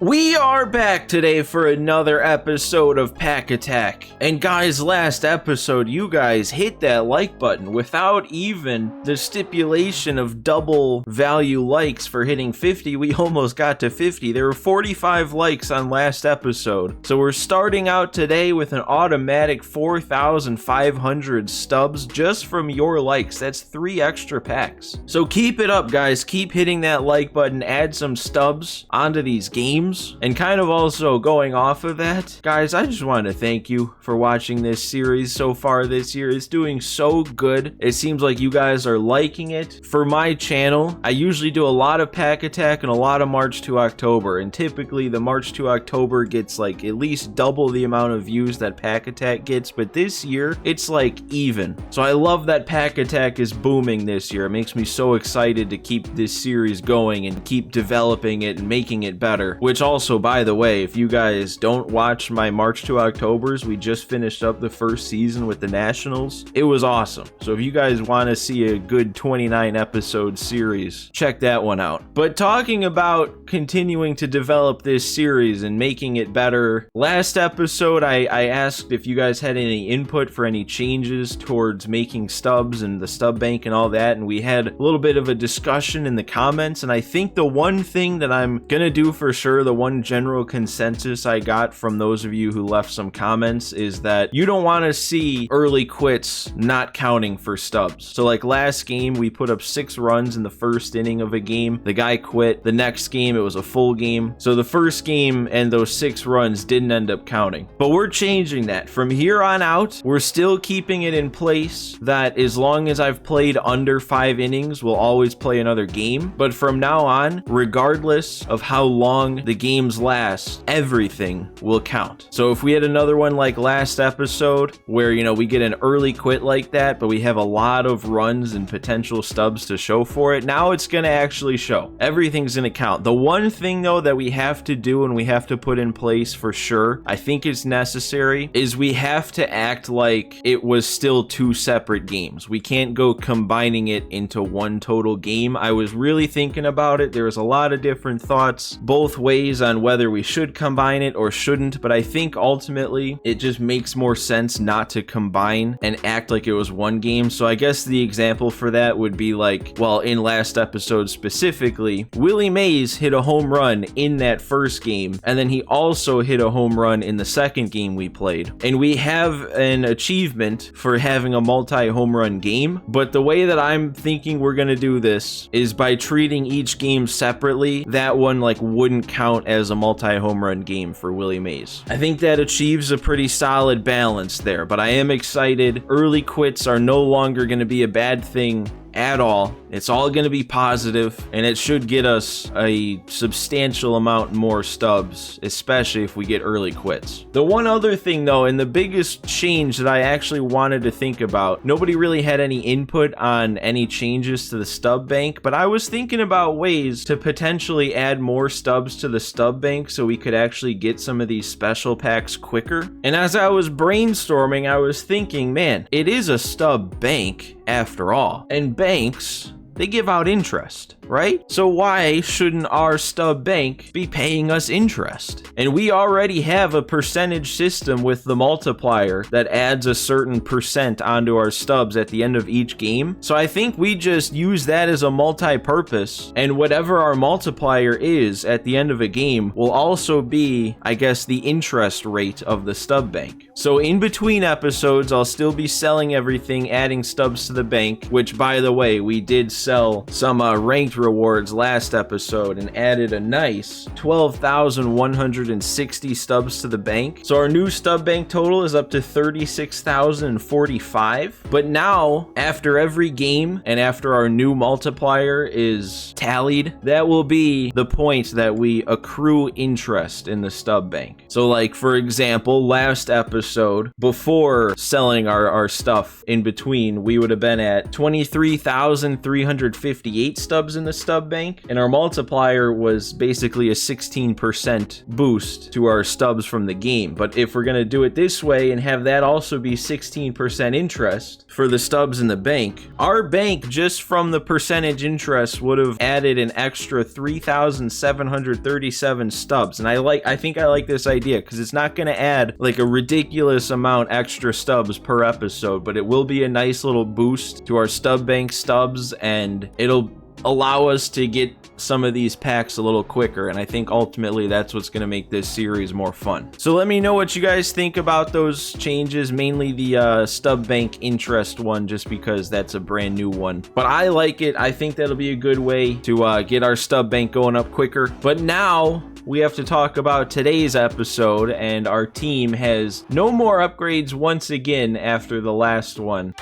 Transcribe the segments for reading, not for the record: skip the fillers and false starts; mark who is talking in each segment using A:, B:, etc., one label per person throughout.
A: We are back today for another episode of Pack Attack. And guys, last episode, you guys hit that like button without even the stipulation of double value likes for hitting 50. We almost got to 50. There were 45 likes on last episode. So we're starting out today with an automatic 4,500 stubs just from your likes. That's 3 extra packs. So keep it up, guys. Keep hitting that like button. Add some stubs onto these games. And kind of also going off of that, guys, I just want to thank you for watching this series so far this year. It's doing so good. It seems like you guys are liking it. For my channel, I usually do a lot of Pack Attack and a lot of March to October, and typically the March to October gets like at least double the amount of views that Pack Attack gets, but this year it's like even. So I love that Pack Attack is booming this year. It makes me so excited to keep this series going and keep developing it and making it better, which also, by the way, if you guys don't watch my March to Octobers, we just finished up the first season with the Nationals. It was awesome. So if you guys want to see a good 29 episode series, check that one out. But talking about continuing to develop this series and making it better, last episode I asked if you guys had any input for any changes towards making stubs and the stub bank and all that, and we had a little bit of a discussion in the comments, and I think the one thing that I'm gonna do for sure, the one general consensus I got from those of you who left some comments, is that you don't want to see early quits not counting for stubs. So like last game, we put up 6 runs in the first inning of a game. The guy quit. The next game, it was a full game. So the first game and those 6 runs didn't end up counting. But we're changing that. From here on out, we're still keeping it in place that as long as I've played under 5 innings, we'll always play another game. But from now on, regardless of how long the games last, everything will count. So if we had another one like last episode where, you know, we get an early quit like that, but we have a lot of runs and potential stubs to show for it, now it's going to actually show. Everything's going to count. The one thing though that we have to do and we have to put in place for sure, I think it's necessary, is we have to act like it was still 2 separate games. We can't go combining it into one total game. I was really thinking about it. There was a lot of different thoughts both ways on whether we should combine it or shouldn't, but I think ultimately it just makes more sense not to combine and act like it was one game. So I guess the example for that would be like, well, in last episode specifically, Willie Mays hit a home run in that first game, and then he also hit a home run in the second game we played. And we have an achievement for having a multi-home run game, but the way that I'm thinking we're gonna do this is by treating each game separately. That one like wouldn't count as a multi-home run game for Willie Mays. I think that achieves a pretty solid balance there, but I am excited. Early quits are no longer going to be a bad thing at all. It's all going to be positive, and it should get us a substantial amount more stubs, especially if we get early quits. The one other thing though, and the biggest change that I actually wanted to think about, nobody really had any input on any changes to the stub bank, but I was thinking about ways to potentially add more stubs to the stub bank so we could actually get some of these special packs quicker. And as I was brainstorming, I was thinking, man, it is a stub bank after all, and banks, they give out interest, right? So why shouldn't our stub bank be paying us interest? And we already have a percentage system with the multiplier that adds a certain percent onto our stubs at the end of each game. So I think we just use that as a multi-purpose, and whatever our multiplier is at the end of a game will also be, I guess, the interest rate of the stub bank. So in between episodes, I'll still be selling everything, adding stubs to the bank, which by the way, we did sell some ranked rewards last episode and added a nice 12,160 stubs to the bank. So our new stub bank total is up to 36,045. But now, after every game and after our new multiplier is tallied, that will be the point that we accrue interest in the stub bank. So like, for example, last episode, before selling our stuff in between, we would have been at 23,358 stubs in the stub bank, and our multiplier was basically a 16% boost to our stubs from the game. But if we're gonna do it this way and have that also be 16% interest for the stubs in the bank, our bank just from the percentage interest would have added an extra 3,737 stubs. And I think I like this idea because it's not gonna add like a ridiculous amount extra stubs per episode, but it will be a nice little boost to our stub bank stubs, and it'll allow us to get some of these packs a little quicker, and I think ultimately that's what's going to make this series more fun. So let me know what you guys think about those changes, mainly the stub bank interest one, just because that's a brand new one. But I like it. I think that'll be a good way to get our stub bank going up quicker. But now we have to talk about today's episode, and our team has no more upgrades once again after the last one.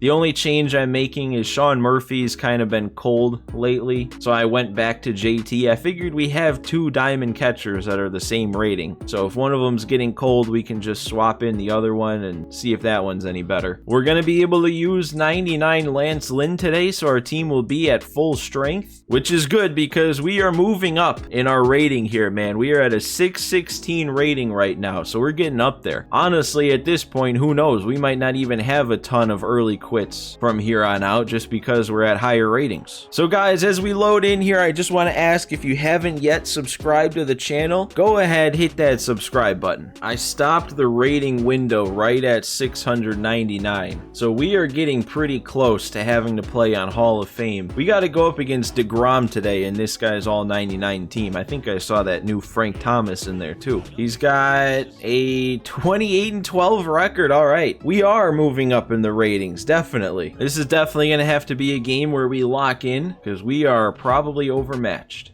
A: The only change I'm making is Sean Murphy's kind of been cold lately, so I went back to JT. I figured we have 2 diamond catchers that are the same rating, so if one of them's getting cold, we can just swap in the other one and see if that one's any better. We're going to be able to use 99 Lance Lynn today, so our team will be at full strength, which is good because we are moving up in our rating here, man. We are at a 616 rating right now, so we're getting up there. Honestly, at this point, who knows? We might not even have a ton of early quits from here on out just because we're at higher ratings. So guys, as we load in here, I just want to ask, if you haven't yet subscribed to the channel, go ahead, hit that subscribe button. I stopped the rating window right at 699, so we are getting pretty close to having to play on Hall of Fame. We got to go up against DeGrom today, and this guy's all 99 team. I think I saw that new Frank Thomas in there too. He's got a 28-12 record. All right, we are moving up in the ratings. Definitely. This is definitely going to have to be a game where we lock in because we are probably overmatched.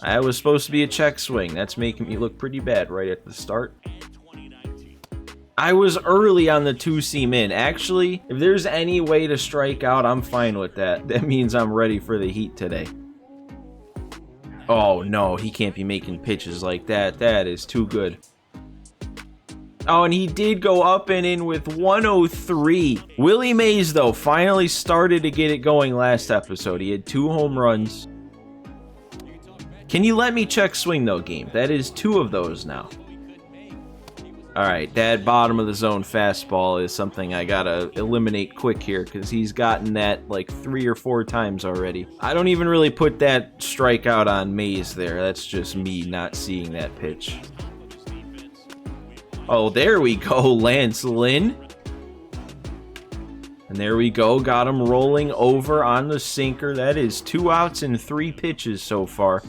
A: That was supposed to be a check swing. That's making me look pretty bad right at the start. I was early on the 2-seam in. Actually, if there's any way to strike out, I'm fine with that. That means I'm ready for the heat today. Oh no, he can't be making pitches like that. That is too good. Oh, and he did go up and in with 103. Willie Mays, though, finally started to get it going last episode. He had 2 home runs. Can you let me check swing, though, game? That is 2 of those now. All right, that bottom of the zone fastball is something I gotta eliminate quick here because he's gotten that like 3 or 4 times already. I don't even really put that strikeout on Mays there. That's just me not seeing that pitch. Oh, there we go, Lance Lynn. And there we go, got him rolling over on the sinker. That is 2 outs and 3 pitches so far.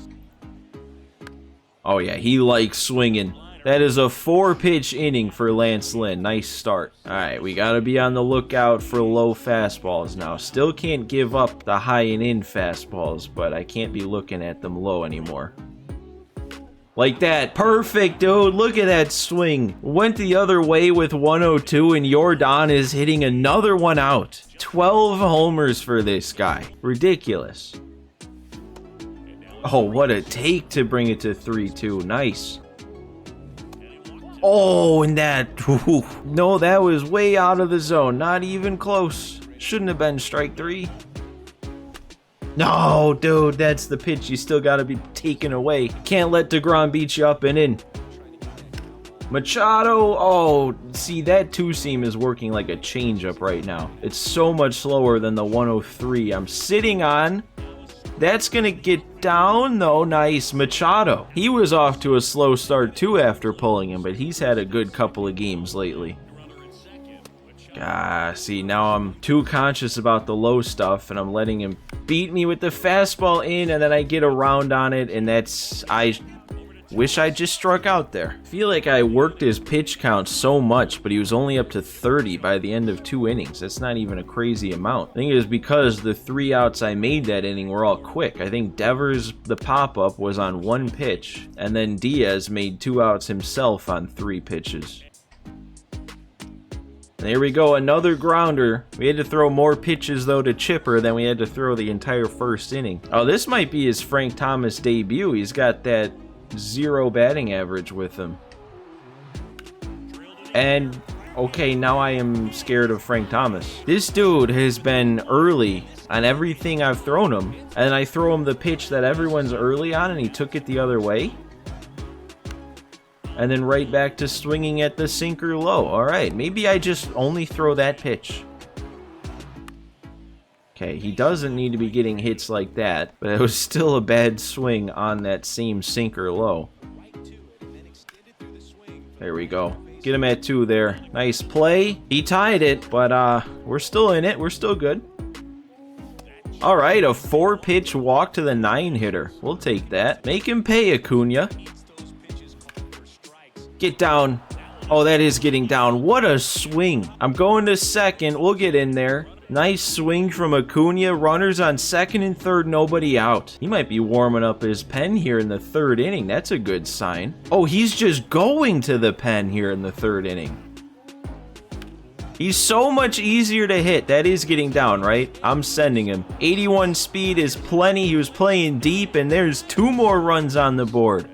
A: Oh yeah, he likes swinging. That is a 4-pitch inning for Lance Lynn. Nice start. All right, we got to be on the lookout for low fastballs now. Still can't give up the high and in fastballs, but I can't be looking at them low anymore. Like that. Perfect, dude. Look at that swing. Went the other way with 102, and Jordan is hitting another one out. 12 homers for this guy. Ridiculous. Oh, what a take to bring it to 3-2. Nice. Oh, and that... No, that was way out of the zone. Not even close. Shouldn't have been strike 3. No, dude, that's the pitch you still got to be taken away. Can't let DeGrom beat you up and in. Machado, oh, see, that 2-seam is working like a changeup right now. It's so much slower than the 103 I'm sitting on. That's going to get down, though. Nice. Machado. He was off to a slow start, too, after pulling him, but he's had a good couple of games lately. See, now I'm too conscious about the low stuff, and I'm letting him beat me with the fastball in, and then I get around on it, and that's... I wish I just struck out there. I feel like I worked his pitch count so much, but he was only up to 30 by the end of 2 innings. That's not even a crazy amount. I think it was because the 3 outs I made that inning were all quick. I think Devers, the pop-up, was on 1 pitch, and then Diaz made 2 outs himself on 3 pitches. There we go, another grounder. We had to throw more pitches, though, to Chipper than we had to throw the entire first inning. Oh, this might be his Frank Thomas debut. He's got that 0 batting average with him. And Okay, now I am scared of Frank Thomas. This dude has been early on everything I've thrown him, and I throw him the pitch that everyone's early on, and he took it the other way. And then right back to swinging at the sinker low. All right, maybe I just only throw that pitch. Okay, he doesn't need to be getting hits like that, but it was still a bad swing on that same sinker low. There we go. Get him at 2 there. Nice play. He tied it, but we're still in it. We're still good. All right, a 4-pitch walk to the 9-hitter. We'll take that. Make him pay, Acuna. Get down. Oh, that is getting down. What a swing. I'm going to second. We'll get in there. Nice swing from Acuna. Runners on second and third, nobody out. He might be warming up his pen here in the 3rd inning. That's a good sign. Oh, he's just going to the pen here in the 3rd inning. He's so much easier to hit. That is getting down, right? I'm sending him. 81 speed is plenty. He was playing deep, and there's 2 more runs on the board.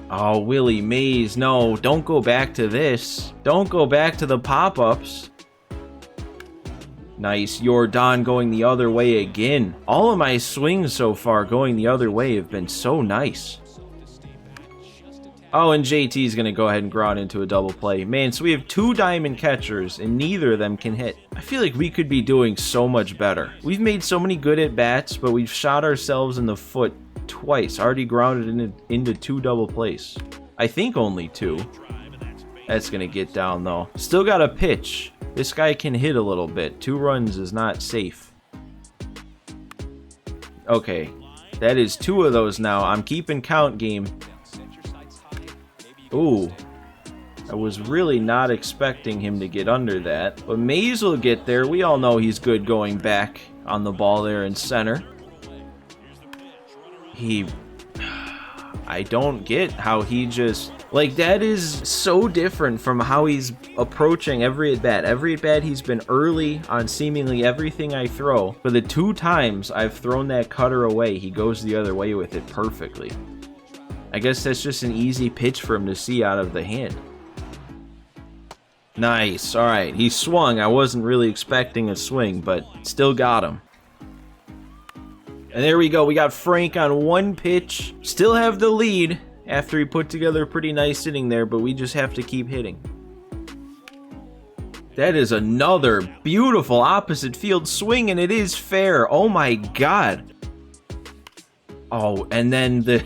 A: Oh, Willie Mays. No, don't go back to this. Don't go back to the pop-ups. Nice. Jordan going the other way again. All of my swings so far going the other way have been so nice. Oh, and JT's going to go ahead and ground into a double play. Man, so we have 2 diamond catchers, and neither of them can hit. I feel like we could be doing so much better. We've made so many good at-bats, but we've shot ourselves in the foot twice. Already grounded into 2 double plays. I think only 2. That's going to get down, though. Still got a pitch. This guy can hit a little bit. 2 runs is not safe. Okay. That is 2 of those now. I'm keeping count, game. Ooh. I was really not expecting him to get under that. But Mays will get there. We all know he's good going back on the ball there in center. I don't get how he just... Like, that is so different from how he's approaching every at-bat. Every at-bat, he's been early on seemingly everything I throw. But the 2 times I've thrown that cutter away, he goes the other way with it perfectly. I guess that's just an easy pitch for him to see out of the hand. Nice. All right, he swung. I wasn't really expecting a swing, but still got him. And there we go. We got Frank on 1 pitch. Still have the lead after he put together a pretty nice inning there, but we just have to keep hitting. That is another beautiful opposite field swing, and it is fair. Oh my God. Oh, and then the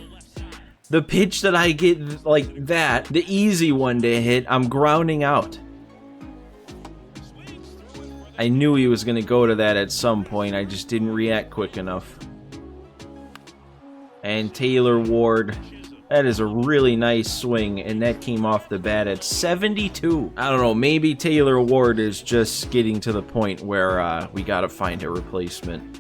A: pitch that I get like that, the easy one to hit, I'm grounding out. I knew he was going to go to that at some point. I just didn't react quick enough. And Taylor Ward, that is a really nice swing, and that came off the bat at 72. I don't know, maybe Taylor Ward is just getting to the point where we got to find a replacement.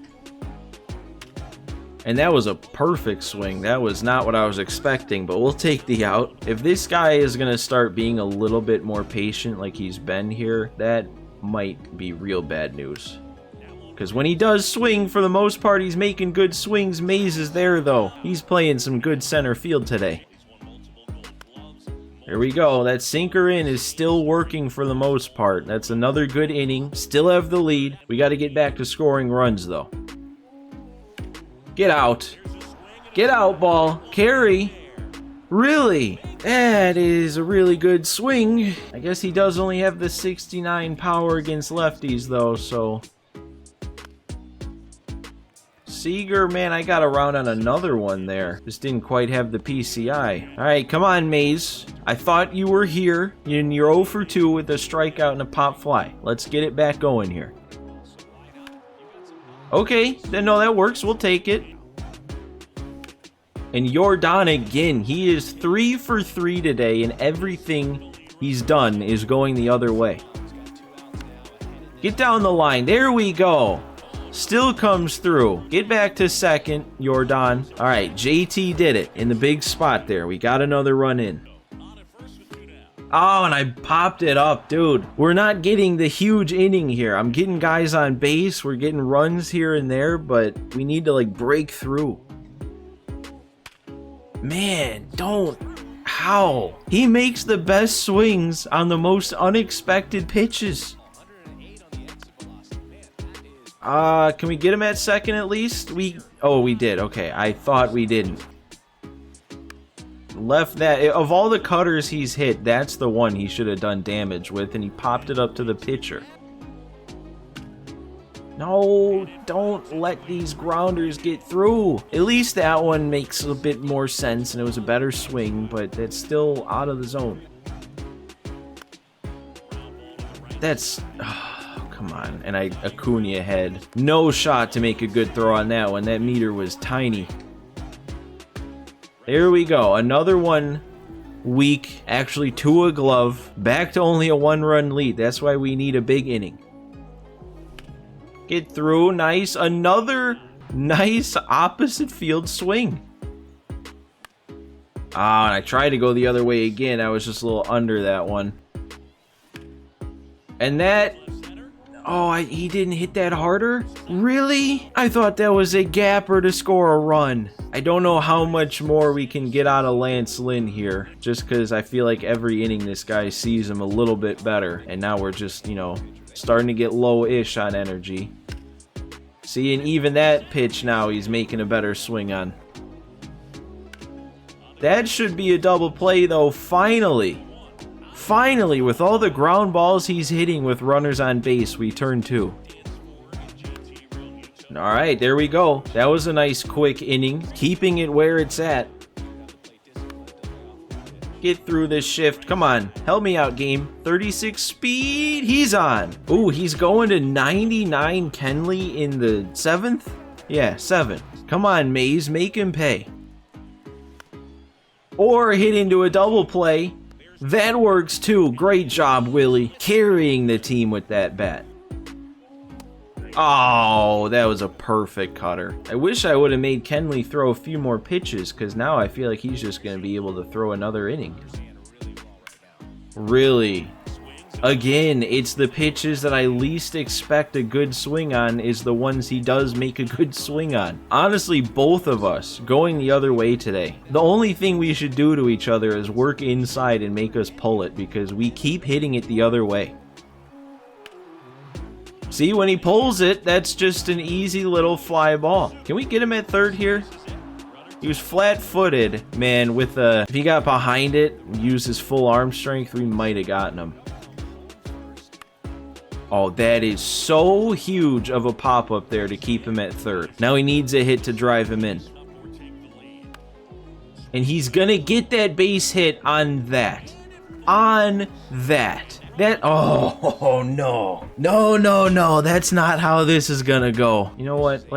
A: And that was a perfect swing. That was not what I was expecting, but we'll take the out. If this guy is going to start being a little bit more patient like he's been here, that might be real bad news. Because when he does swing, for the most part, he's making good swings. Mays is there, though. He's playing some good center field today. There we go. That sinker in is still working for the most part. That's another good inning. Still have the lead. We got to get back to scoring runs, though. Get out. Get out, ball. Carry. Really? That is a really good swing. I guess he does only have the 69 power against lefties, though, so... Seager, man, I got around on another one there. Just didn't quite have the PCI. All right, come on, Mays. I thought you were here, and you're 0 for 2 with a strikeout and a pop fly. Let's get it back going here. Okay, then no, that works. We'll take it. And Jordan again. He is 3 for 3 today, and everything he's done is going the other way. Get down the line. There we go. Still comes through. Get back to second, Jordan. All right, JT did it in the big spot there. We got another run in. Oh, and I popped it up, dude. We're not getting the huge inning here. I'm getting guys on base. We're getting runs here and there, but we need to, like, break through. Man, don't. How? He makes the best swings on the most unexpected pitches. Can we get him at second at least? Oh, we did. Okay, I thought we didn't. Left that. Of all the cutters he's hit, that's the one he should have done damage with, and he popped it up to the pitcher. No, don't let these grounders get through. At least that one makes a bit more sense, and it was a better swing, but it's still out of the zone. That's... Oh, come on. And Acuna had no shot to make a good throw on that one. That meter was tiny. There we go. Another one weak, actually to a glove. Back to only a one-run lead. That's why we need a big inning. Get through. Nice. Another nice opposite field swing. Ah, and I tried to go the other way again. I was just a little under that one. And that... Oh, he didn't hit that harder? Really? I thought that was a gapper to score a run. I don't know how much more we can get out of Lance Lynn here, just because I feel like every inning this guy sees him a little bit better, and now we're just, you know, starting to get low-ish on energy. See, and even that pitch now he's making a better swing on. That should be a double play, though, finally. Finally, with all the ground balls he's hitting with runners on base, we turn 2. Alright, there we go. That was a nice quick inning, keeping it where it's at. Get through this shift. Come on, help me out, game. 36 speed, he's on. Ooh, he's going to 99 Kenley in the 7th? Yeah, 7. Come on, Mays, make him pay. Or hit into a double play. That works too. Great job, Willie, carrying the team with that bat. Oh, that was a perfect cutter. I wish I would have made Kenley throw a few more pitches, because now I feel like he's just going to be able to throw another inning. Really? Again, it's the pitches that I least expect a good swing on is the ones he does make a good swing on. Honestly, both of us going the other way today. The only thing we should do to each other is work inside and make us pull it, because we keep hitting it the other way. See, when he pulls it, that's just an easy little fly ball. Can we get him at third here? He was flat-footed, man, with if he got behind it, used his full arm strength, we might have gotten him. Oh, that is so huge of a pop-up there to keep him at third. Now he needs a hit to drive him in. And he's gonna get that base hit on that. On that. Oh, no. No, that's not how this is gonna go. You know what?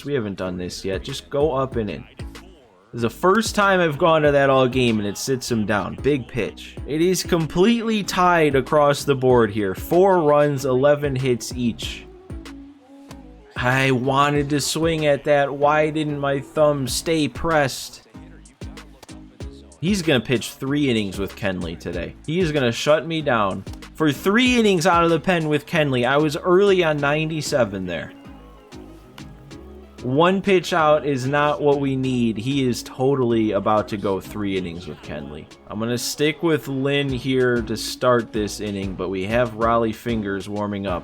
A: We haven't done this yet. Just go up and in. This is the first time I've gone to that all game, and it sits him down. Big pitch. It is completely tied across the board here. 4 runs, 11 hits each. I wanted to swing at that. Why didn't my thumb stay pressed? He's going to pitch 3 innings with Kenley today. He is going to shut me down. For 3 innings out of the pen with Kenley, I was early on 97 there. 1 pitch out is not what we need. He is totally about to go 3 innings with Kenley. I'm going to stick with Lynn here to start this inning, but we have Raleigh Fingers warming up.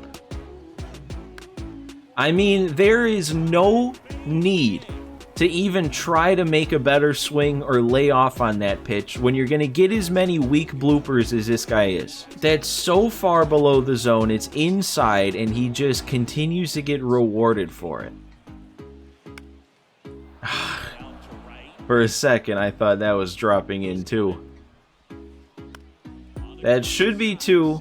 A: I mean, there is no need to even try to make a better swing or lay off on that pitch when you're going to get as many weak bloopers as this guy is. That's so far below the zone, it's inside, and he just continues to get rewarded for it. For a second, I thought that was dropping in too. That should be 2.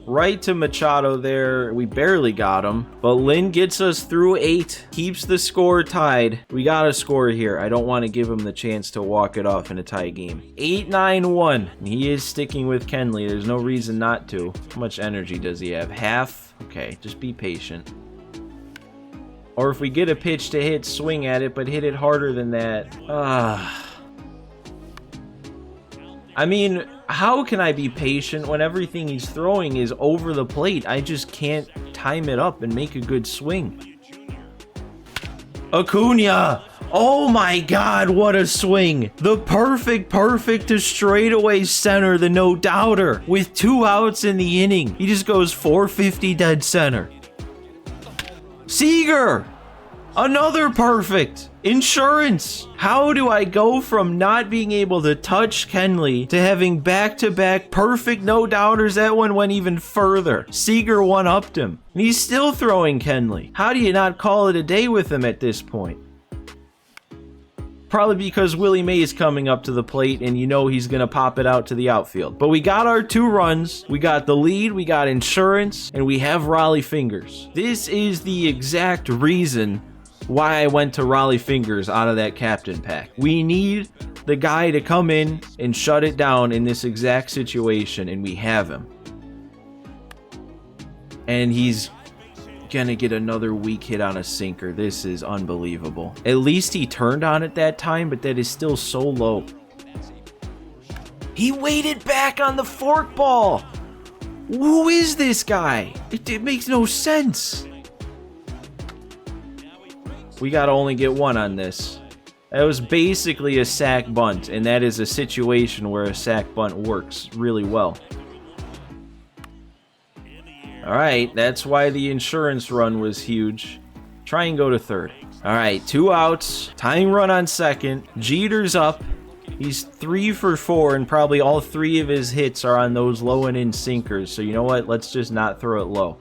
A: Right to Machado there. We barely got him. But Lynn gets us through 8. Keeps the score tied. We got to score here. I don't want to give him the chance to walk it off in a tie game. 8-9-1. He is sticking with Kenley. There's no reason not to. How much energy does he have? Half? Okay, just be patient. Or if we get a pitch to hit, swing at it, but hit it harder than that. I mean, how can I be patient when everything he's throwing is over the plate? I just can't time it up and make a good swing. Acuna! Oh my God, what a swing. The perfect to straightaway center the no doubter with 2 outs in the inning. He just goes 450 dead center. Seager, another perfect. Insurance. How do I go from not being able to touch Kenley to having back-to-back perfect no-doubters? That one went even further. Seager one-upped him. And he's still throwing Kenley. How do you not call it a day with him at this point? Probably because Willie Mays coming up to the plate and you know he's going to pop it out to the outfield. But we got our 2 runs. We got the lead. We got insurance. And we have Raleigh Fingers. This is the exact reason why I went to Raleigh Fingers out of that captain pack. We need the guy to come in and shut it down in this exact situation, and we have him. And he's gonna get another weak hit on a sinker. This is unbelievable. At least he turned on it that time, but that is still so low. He waited back on the forkball. Who is this guy? It makes no sense. We gotta only get 1 on this. That was basically a sack bunt, and that is a situation where a sack bunt works really well. Alright, that's why the insurance run was huge. Try and go to third. Alright, 2 outs. Tying run on second. Jeter's up. He's 3 for 4, and probably all 3 of his hits are on those low and in sinkers. So you know what? Let's just not throw it low.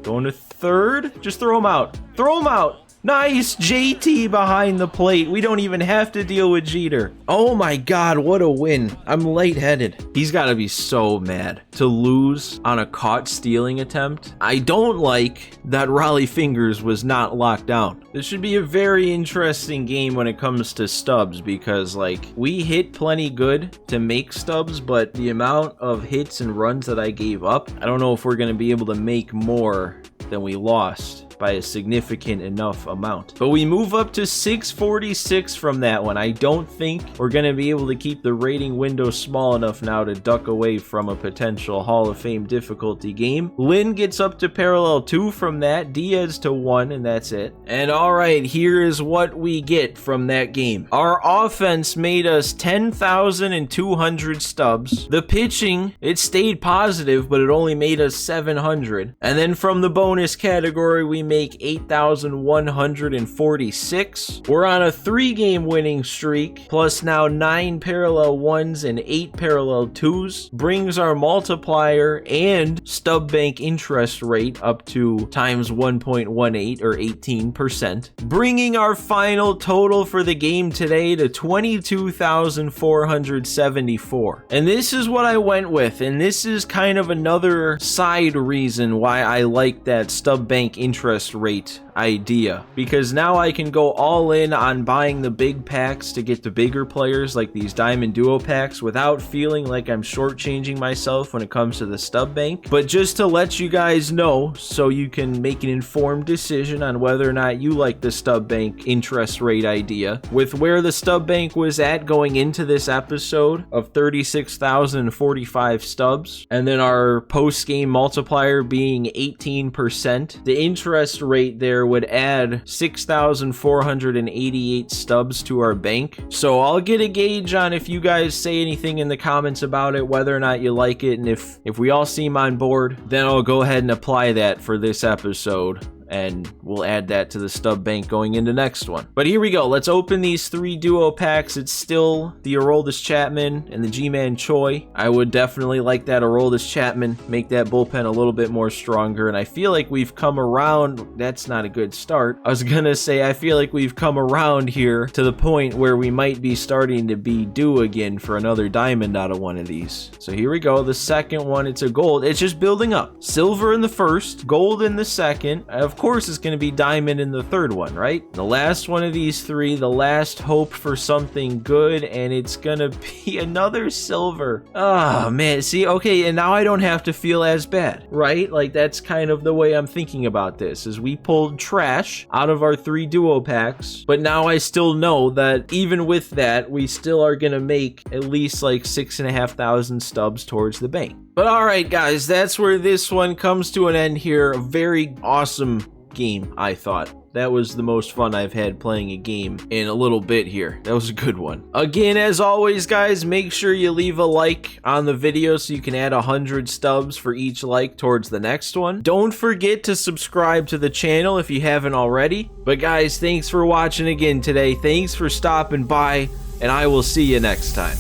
A: Going to third. Just throw him out. Throw him out. Nice, JT behind the plate. We don't even have to deal with Jeter. Oh my God, what a win. I'm lightheaded. He's got to be so mad to lose on a caught stealing attempt. I don't like that Raleigh Fingers was not locked down. This should be a very interesting game when it comes to stubs because, like, we hit plenty good to make stubs, but the amount of hits and runs that I gave up, I don't know if we're going to be able to make more than we lost by a significant enough amount. But we move up to 646 from that one. I don't think we're going to be able to keep the rating window small enough now to duck away from a potential Hall of Fame difficulty game. Lynn gets up to parallel 2 from that, Diaz to 1, and that's it. And alright, here is what we get from that game. Our offense made us 10,200 stubs. The pitching, it stayed positive, but it only made us 700. And then from the bonus category, we make 8,146. We're on a 3-game winning streak, plus now 9 parallel 1s and 8 parallel 2s, brings our multiplier and stub bank interest rate up to times 1.18 or 18%, bringing our final total for the game today to 22,474. And this is what I went with, and this is kind of another side reason why I like that stub bank interest rate idea, because now I can go all in on buying the big packs to get the bigger players like these diamond duo packs without feeling like I'm shortchanging myself when it comes to the stub bank. But just to let you guys know so you can make an informed decision on whether or not you like the stub bank interest rate idea, with where the stub bank was at going into this episode of 36,045 stubs, and then our post-game multiplier being 18%, the interest rate there would add 6,488 stubs to our bank. So I'll get a gauge on if you guys say anything in the comments about it, whether or not you like it, and if we all seem on board, then I'll go ahead and apply that for this episode. And we'll add that to the stub bank going into next one. But here we go. Let's open these 3 duo packs. It's still the Aroldis Chapman and the G-Man Choi. I would definitely like that Aroldis Chapman, make that bullpen a little bit more stronger. And I feel like we've come around. That's not a good start. I was gonna say I feel like we've come around here to the point where we might be starting to be due again for another diamond out of one of these. So here we go. The second one, it's a gold. It's just building up. Silver in the first, gold in the second. Of course it's going to be diamond in the third one, right? The last one of these 3, the last hope for something good, and it's going to be another silver. Oh man, see, okay, and now I don't have to feel as bad, right? Like, that's kind of the way I'm thinking about this, is we pulled trash out of our 3 duo packs, but now I still know that even with that, we still are going to make at least like 6,500 stubs towards the bank. But alright guys, that's where this one comes to an end here. A very awesome game, I thought. That was the most fun I've had playing a game in a little bit here. That was a good one. Again, as always, guys, make sure you leave a like on the video so you can add 100 stubs for each like towards the next one. Don't forget to subscribe to the channel if you haven't already. But guys, thanks for watching again today. Thanks for stopping by, and I will see you next time.